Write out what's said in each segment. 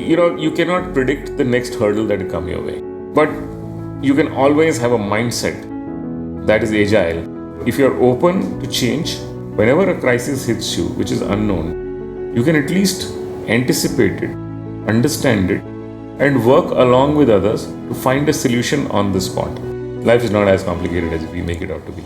You cannot predict the next hurdle that will come your way. But you can always have a mindset that is agile. If you're open to change, whenever a crisis hits you, which is unknown, you can at least anticipate it, understand it, and work along with others to find a solution on the spot. Life is not as complicated as we make it out to be.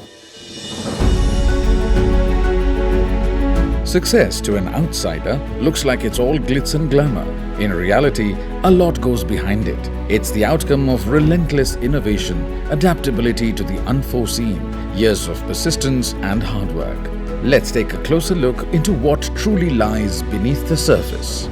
Success to an outsider looks like it's all glitz and glamour. In reality, a lot goes behind it. It's the outcome of relentless innovation, adaptability to the unforeseen, years of persistence and hard work. Let's take a closer look into what truly lies beneath the surface.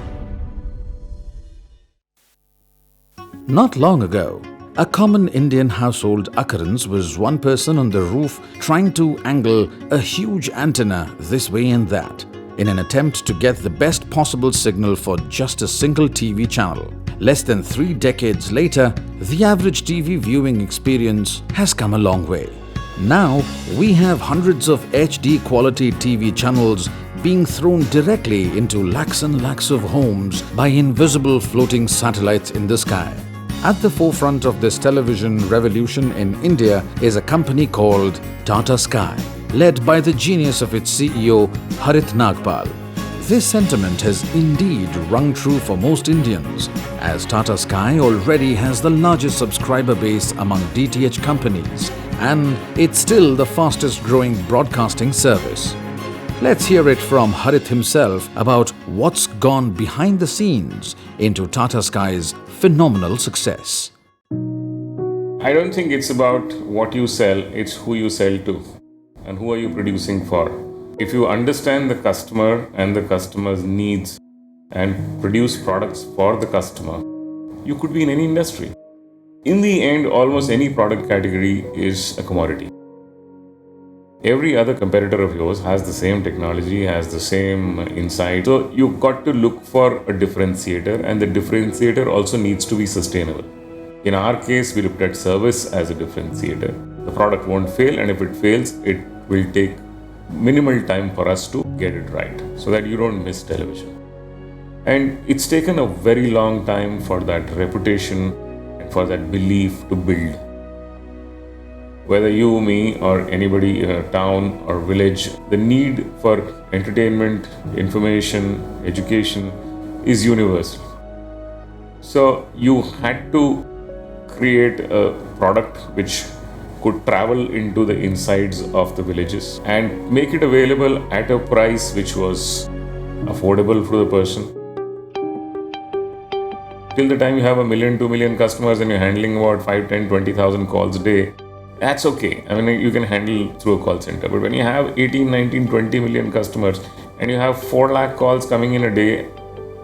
Not long ago, a common Indian household occurrence was one person on the roof trying to angle a huge antenna this way and that in an attempt to get the best possible signal for just a single TV channel. Less than 3 decades later, the average TV viewing experience has come a long way. Now, we have hundreds of HD quality TV channels being thrown directly into lakhs and lakhs of homes by invisible floating satellites in the sky. At the forefront of this television revolution in India is a company called Tata Sky, led by the genius of its CEO Harith Nagpal. This sentiment has indeed rung true for most Indians, as Tata Sky already has the largest subscriber base among DTH companies, and it's still the fastest growing broadcasting service. Let's hear it from Harith himself about what's gone behind the scenes into Tata Sky's phenomenal success. I don't think it's about what you sell, it's who you sell to and who are you producing for. If you understand the customer and the customer's needs and produce products for the customer, you could be in any industry. In the end, almost any product category is a commodity. Every other competitor of yours has the same technology, has the same insight. So you've got to look for a differentiator, and the differentiator also needs to be sustainable. In our case, we looked at service as a differentiator. The product won't fail, and if it fails, it will take minimal time for us to get it right so that you don't miss television. And it's taken a very long time for that reputation and for that belief to build. Whether you, me, or anybody in a town or village, the need for entertainment, information, education is universal. So you had to create a product which could travel into the insides of the villages and make it available at a price which was affordable for the person. Till the time you have 1 million, 2 million customers and you're handling about 5, 10, 20,000 calls a day, that's okay. I mean, you can handle through a call center. But when you have 18, 19, 20 million customers and you have 4 lakh calls coming in a day,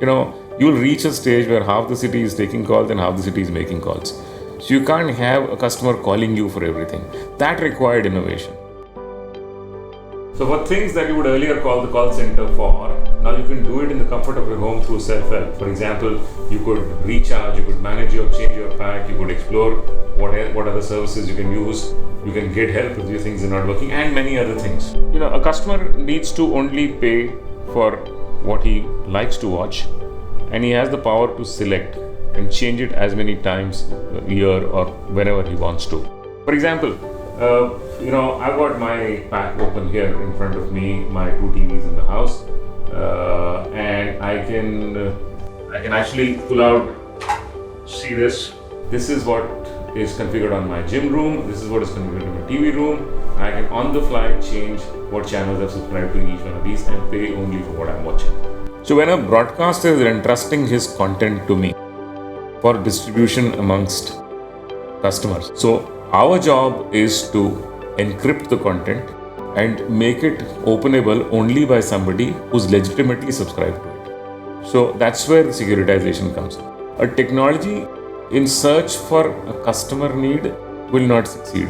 you'll reach a stage where half the city is taking calls and half the city is making calls. So you can't have a customer calling you for everything. That required innovation. So for things that you would earlier call the call center for, now you can do it in the comfort of your home through self-help. For example, you could recharge, you could manage change your pack, you could explore what other services you can use, you can get help if your things are not working, and many other things. A customer needs to only pay for what he likes to watch, and he has the power to select and change it as many times a year or whenever he wants to. For example, I've got my pack open here in front of me, my 2 TVs in the house, and I can actually pull out, see this. This is what is configured on my gym room. This is what is configured in my TV room. I can on the fly change what channels I've subscribed to each one of these and pay only for what I'm watching. So when a broadcaster is entrusting his content to me for distribution amongst customers, so our job is to encrypt the content and make it openable only by somebody who's legitimately subscribed to it. So that's where the securitization comes in. A technology in search for a customer need will not succeed.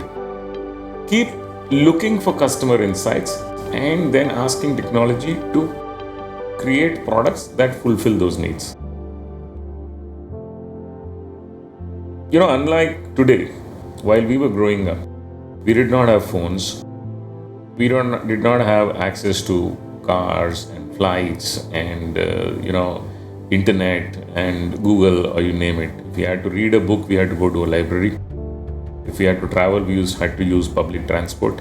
Keep looking for customer insights and then asking technology to create products that fulfill those needs. Unlike today, while we were growing up, we did not have phones. We did not have access to cars and flights and internet and Google, or you name it. If we had to read a book, we had to go to a library. If we had to travel, we had to use public transport.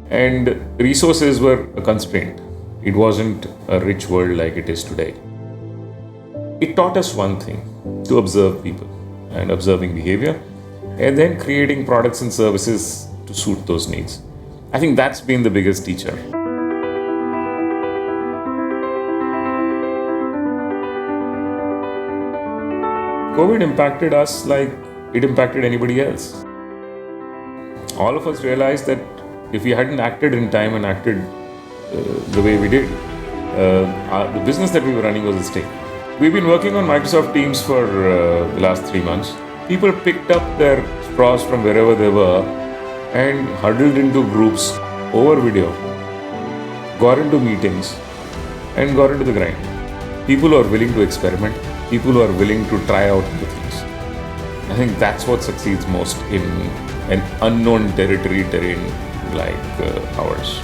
And resources were a constraint. It wasn't a rich world like it is today. It taught us one thing: to observe people and observing behavior, and then creating products and services to suit those needs. I think that's been the biggest teacher. COVID impacted us like it impacted anybody else. All of us realized that if we hadn't acted in time and acted the way we did, the business that we were running was at stake. We've been working on Microsoft Teams for the last 3 months. People picked up their straws from wherever they were and huddled into groups over video, got into meetings, and got into the grind. People who are willing to experiment, people who are willing to try out new things. I think that's what succeeds most in an unknown terrain like ours.